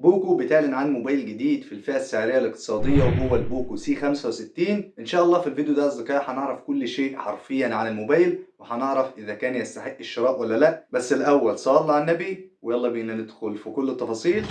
بوكو بتعلن عن موبايل جديد في الفئة السعرية الاقتصادية وهو البوكو سي 65. إن شاء الله في الفيديو ده أصدقائي هنعرف كل شيء حرفيا عن الموبايل، وهنعرف إذا كان يستحق الشراء ولا لأ. بس الأول صلى على النبي ويلا بينا ندخل في كل التفاصيل.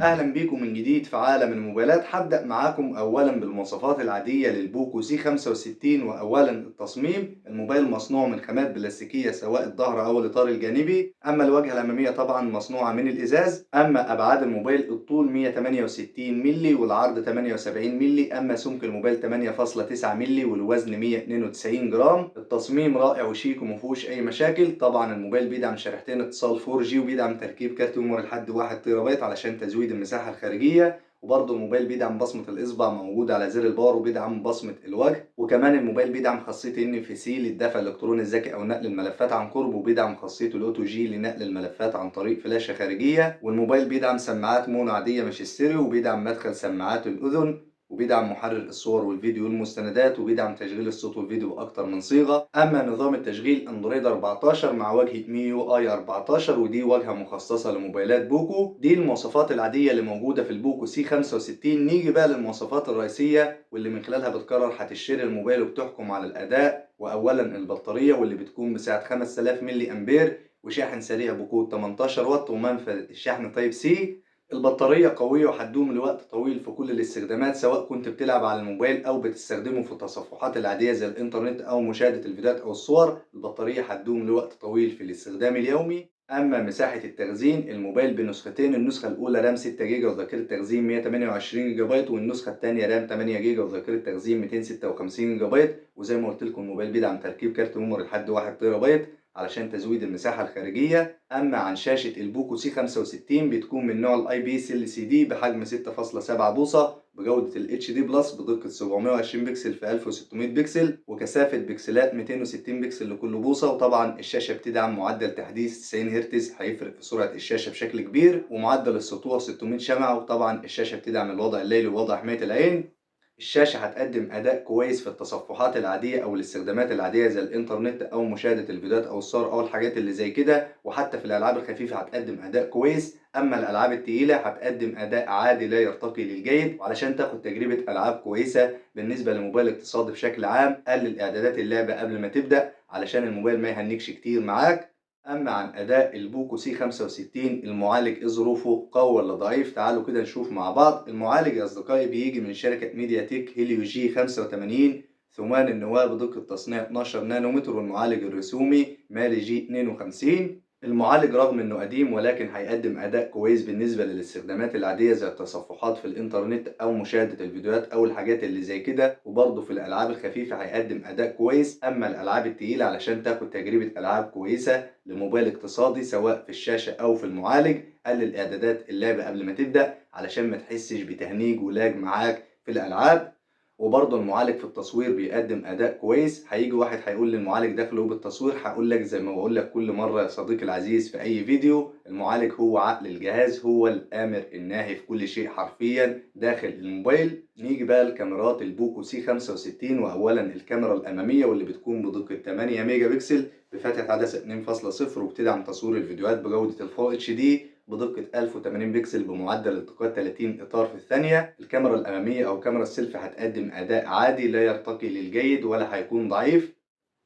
اهلا بيكم من جديد في عالم الموبايلات. هبدأ معاكم اولا بالمواصفات العادية للبوكو سي 65. واولا التصميم، الموبايل مصنوع من خامات بلاستيكية سواء الظهر او الاطار الجانبي. اما الواجهة الامامية طبعا مصنوعة من الازاز. اما ابعاد الموبايل الطول 168 مللي والعرض 78 مللي. اما سمك الموبايل 8.9 مللي والوزن 192 جرام. التصميم رائع وشيك ومفيهوش اي مشاكل. طبعا الموبايل بيدعم شريحتين اتصال 4G وبيدعم تركيب كارت ميموري لحد 1 تيرا بايت علشان تزويد المساحة الخارجية. وبرضه الموبايل بيدعم بصمة الإصبع موجودة على زر الباور وبيدعم بصمة الوجه. وكمان الموبايل بيدعم خاصية NFC للدفع الإلكتروني الذكي أو نقل الملفات عن قرب، وبيدعم خاصية الأوتو جي لنقل الملفات عن طريق فلاشة خارجية. والموبايل بيدعم سماعات مونو عادية مش ستيريو، وبيدعم مدخل سماعات الأذن، وبيدعم محرر الصور والفيديو والمستندات، وبيدعم تشغيل الصوت والفيديو بأكتر من صيغة. أما نظام التشغيل أندرويد 14 مع واجهة MIUI 14، ودي واجهة مخصصة لموبايلات بوكو. دي المواصفات العادية اللي موجودة في البوكو سي 65. نيجي بقى للمواصفات الرئيسية واللي من خلالها بتقرر هتشتري الموبايل وبتحكم على الأداء. وأولا البطارية واللي بتكون بسعة 5000 ملي أمبير، وشاحن سريع بقوة 18 واط ومنفذ الشحن تايب سي. البطارية قوية وهتدوم لوقت طويل في كل الاستخدامات، سواء كنت بتلعب على الموبايل أو بتستخدمه في التصفحات العادية زي الإنترنت أو مشاهدة الفيديوهات أو الصور. البطارية هتدوم لوقت طويل في الاستخدام اليومي. أما مساحة التخزين، الموبايل بنسختين، النسخة الأولى رام 6 جيجا وذاكرة تخزين 128 جيجا بايت، والنسخة الثانية رام 8 جيجا وذاكرة تخزين 256 جيجا بايت. وزي ما قلت لكم الموبايل بيدعم تركيب كارت ميموري لحد 1 تيرا بايت علشان تزويد المساحة الخارجية. أما عن شاشة البوكو سي 65 بتكون من نوع الاي بي اس LCD بحجم 6.7 بوصة بجودة ال HD بلس بدقة 720 بكسل في 1600 بكسل وكثافة بكسلات 260 بكسل لكل بوصة. وطبعا الشاشة بتدعم معدل تحديث 90 هرتز هيفرق في سرعة الشاشة بشكل كبير، ومعدل السطوع 600 شمعة. وطبعا الشاشة بتدعم الوضع الليلي ووضع حماية العين. الشاشة هتقدم أداء كويس في التصفحات العادية أو الاستخدامات العادية زي الإنترنت أو مشاهدة الفيديوهات أو الصور أو الحاجات اللي زي كده. وحتى في الألعاب الخفيفة هتقدم أداء كويس. أما الألعاب التقيلة هتقدم أداء عادي لا يرتقي للجيد. وعلشان تاخد تجربة ألعاب كويسة بالنسبة لموبايل اقتصادي بشكل عام، قلل إعدادات اللعبة قبل ما تبدأ علشان الموبايل ما يهنكش كتير معاك. أما عن أداء البوكو سي 65، المعالج إيه ظروفه؟ قوي ولا ضعيف؟ تعالوا كده نشوف مع بعض. المعالج يا أصدقائي بيجي من شركة ميديا تك هيليو جي 85 ثمان النواة بدقة تصنيع 12 نانومتر، والمعالج الرسومي مالي جي 52. المعالج رغم انه قديم ولكن هيقدم اداء كويس بالنسبة للاستخدامات العادية زي التصفحات في الانترنت او مشاهدة الفيديوهات او الحاجات اللي زي كده. وبرضه في الالعاب الخفيفة هيقدم اداء كويس. اما الالعاب التقيلة علشان تاخد تجربة العاب كويسة لموبايل اقتصادي سواء في الشاشة او في المعالج، قلل اعدادات اللعبة قبل ما تبدأ علشان ما تحسش بتهنيج ولاج معاك في الالعاب. وبرضه المعالج في التصوير بيقدم اداء كويس. هيجي واحد هيقول لي المعالج داخله بالتصوير، هقول لك زي ما بقول لك كل مره يا صديقي العزيز في اي فيديو، المعالج هو عقل الجهاز، هو الامر الناهي في كل شيء حرفيا داخل الموبايل. نيجي بقى لكاميرات البوكو سي 65. واولا الكاميرا الاماميه واللي بتكون بدقه 8 ميجا بكسل بفتحه عدسه 2.0 وبتدعم تصوير الفيديوهات بجوده الفول اتش دي بدقة 1080 بكسل بمعدل التقاط 30 إطار في الثانية. الكاميرا الأمامية أو كاميرا السيلفي هتقدم أداء عادي لا يرتقي للجيد ولا هيكون ضعيف.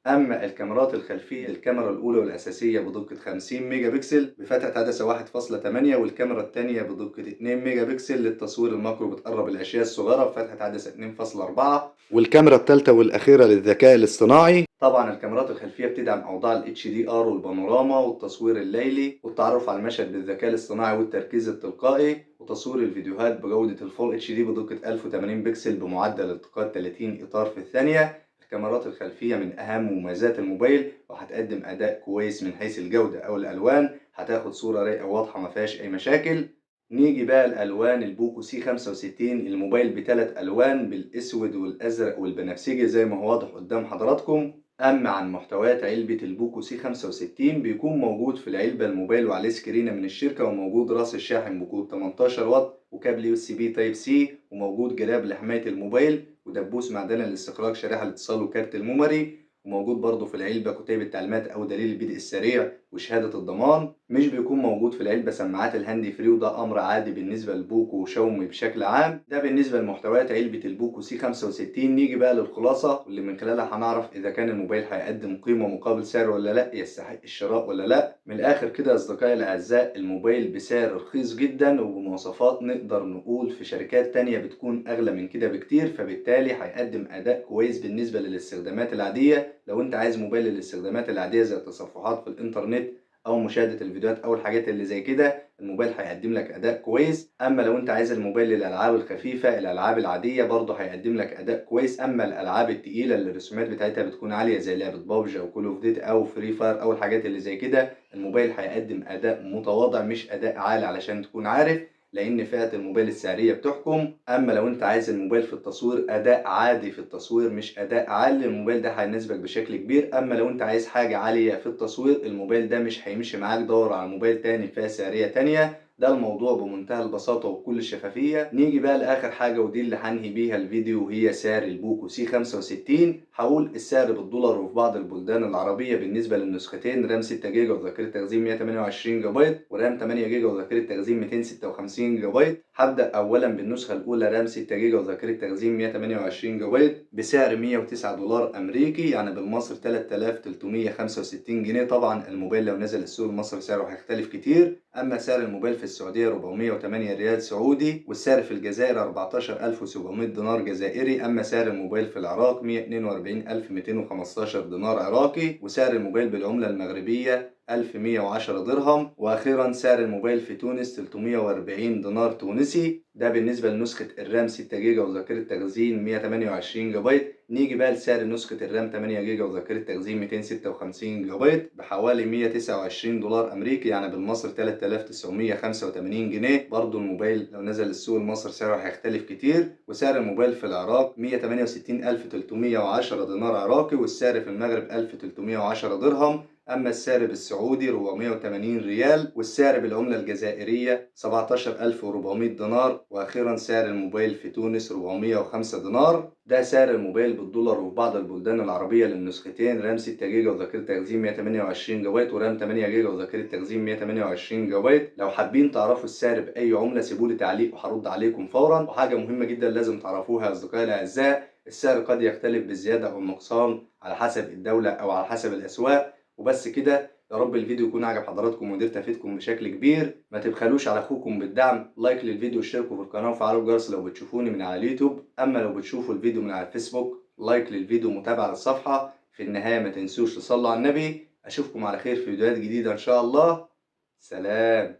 أما الكاميرات الخلفية، الكاميرا الأولى والأساسية بدقة 50 ميجا بكسل بفتحة عدسة 1.8، والكاميرا الثانية بدقة 2 ميجا بكسل للتصوير الماكرو بتقرب الأشياء الصغيرة بفتحة عدسة 2.4، والكاميرا الثالثة والأخيرة للذكاء الاصطناعي. طبعا الكاميرات الخلفية بتدعم أوضاع ال HDR والبانوراما والتصوير الليلي والتعرف على المشهد بالذكاء الاصطناعي والتركيز التلقائي، وتصوير الفيديوهات بجودة الفول اتش دي بدقة 1080 بكسل بمعدل التقاط 30 إطار في الثانية. الكاميرات الخلفية من أهم مميزات الموبايل وهتقدم أداء كويس من حيث الجودة أو الألوان، هتاخد صورة رايقة واضحة مفيهاش أي مشاكل. نيجي بقى الألوان البوكو سي 65. الموبايل بثلاث ألوان، بالأسود والأزرق والبنفسجي زي ما هو واضح قدام حضراتكم. أما عن محتويات علبة البوكو سي 65، بيكون موجود في العلبة الموبايل وعليه سكرينة من الشركة، وموجود راس الشاحن بقوة 18 واط وكابل يو اس بي تايب سي، وموجود جراب لحماية الموبايل ودبوس معدني لاستخراج شريحة الاتصال وكارت الميموري، وموجود برضه في العلبة كتيب التعليمات أو دليل البدء السريع وشهادة الضمان. مش بيكون موجود في العلبة سماعات الهاند فري، وده أمر عادي بالنسبة لبوكو وشاومي بشكل عام. ده بالنسبة لمحتويات علبة البوكو سي 65. نيجي بقى للخلاصة واللي من خلالها هنعرف إذا كان الموبايل هيقدم قيمة مقابل سعر ولا لأ، يستحق الشراء ولا لأ. من الآخر كده يا أصدقائي الأعزاء، الموبايل بسعر رخيص جدا وبمواصفات نقدر نقول في شركات تانية بتكون أغلى من كده بكتير، فبالتالي هيقدم أداء كويس بالنسبة للاستخدامات العادية. لو أنت عايز موبايل للاستخدامات العادية زي التصفحات في الإنترنت أو مشاهدة الفيديوهات أو الحاجات اللي زي كده، الموبايل هيقدم لك أداء كويس. أما لو أنت عايز الموبايل للألعاب الخفيفة، الألعاب العادية، برضه هيقدم لك أداء كويس. أما الألعاب التقيلة اللي الرسومات بتاعتها بتكون عالية زي لعبة بابجي أو كول أوف ديت أو فري فاير أو الحاجات اللي زي كده، الموبايل هيقدم أداء متواضع مش أداء عالي، علشان تكون عارف، لأن فئة الموبايل السعرية بتحكم. أما لو أنت عايز الموبايل في التصوير أداء عادي في التصوير مش أداء عالي، الموبايل ده هيناسبك بشكل كبير. أما لو أنت عايز حاجة عالية في التصوير، الموبايل ده مش هيمشي معاك، دور على موبايل تاني فئة سعرية تانية. ده الموضوع بمنتهى البساطة وبكل الشفافية. نيجي بقى لآخر حاجة ودي اللي هنهي بيها الفيديو، وهي سعر البوكو سي 65. هقول السعر بالدولار وفي بعض البلدان العربية بالنسبة للنسختين: رام 6 جيجا وذاكرة تخزين 128 جيجا بايت، ورام 8 جيجا وذاكرة تخزين 256 جيجا بايت. هبدأ أولا بالنسخة الأولى رام 6 جيجا وذاكرة تخزين 128 جيجا بايت بسعر 109 دولار أمريكي، يعني بالمصري 3365 جنيه. طبعا الموبايل لو نزل السوق المصري سعره هيختلف كتير. أما سعر الموبايل في السعودية 408 ريال سعودي، والسعر في الجزائر 14700 دينار جزائري. أما سعر الموبايل في العراق 142215 دينار عراقي، وسعر الموبايل بالعملة المغربية 1110 درهم. وأخيرا سعر الموبايل في تونس 340 دينار تونسي. ده بالنسبة لنسخة الرام 6 جيجا وذاكرة تخزين 128 جيجا بايت. نيجي بقى لسعر نسخة الرام 8 جيجا وذاكرة تخزين 256 جيجا بايت بحوالي 129 دولار أمريكي، يعني بالمصري 3985 جنيه. برضو الموبايل لو نزل السوق المصري سعره هيختلف كتير. وسعر الموبايل في العراق 168310 دينار عراقي، والسعر في المغرب 1310 درهم. أما السعر بالسعودي 480 ريال، والسعر بالعملة الجزائرية 17400 دينار. وأخيرا سعر الموبايل في تونس 405 دينار. ده سعر الموبايل بالدولار وفي بعض البلدان العربية للنسختين: رام 6 جيجا وذاكرة تخزين 128 جيجا بايت، ورام 8 جيجا وذاكرة تخزين 128 جيجا بايت. لو حابين تعرفوا السعر بأي عملة سيبولي تعليق وهرد عليكم فورا. وحاجة مهمة جدا لازم تعرفوها يا أصدقائي الأعزاء: السعر قد يختلف بالزيادة أو النقصان على حسب الدولة أو على حسب الأسواق. وبس كده. يا رب الفيديو يكون عجب حضراتكم وقدرت افيدكم بشكل كبير. ما تبخلوش على اخوكم بالدعم، لايك للفيديو واشتركوا في القناه وفعلوا الجرس لو بتشوفوني من على اليوتيوب. اما لو بتشوفوا الفيديو من على الفيسبوك، لايك للفيديو ومتابعه للصفحه. في النهايه ما تنسوش تصلوا على النبي. اشوفكم على خير في فيديوهات جديده ان شاء الله. سلام.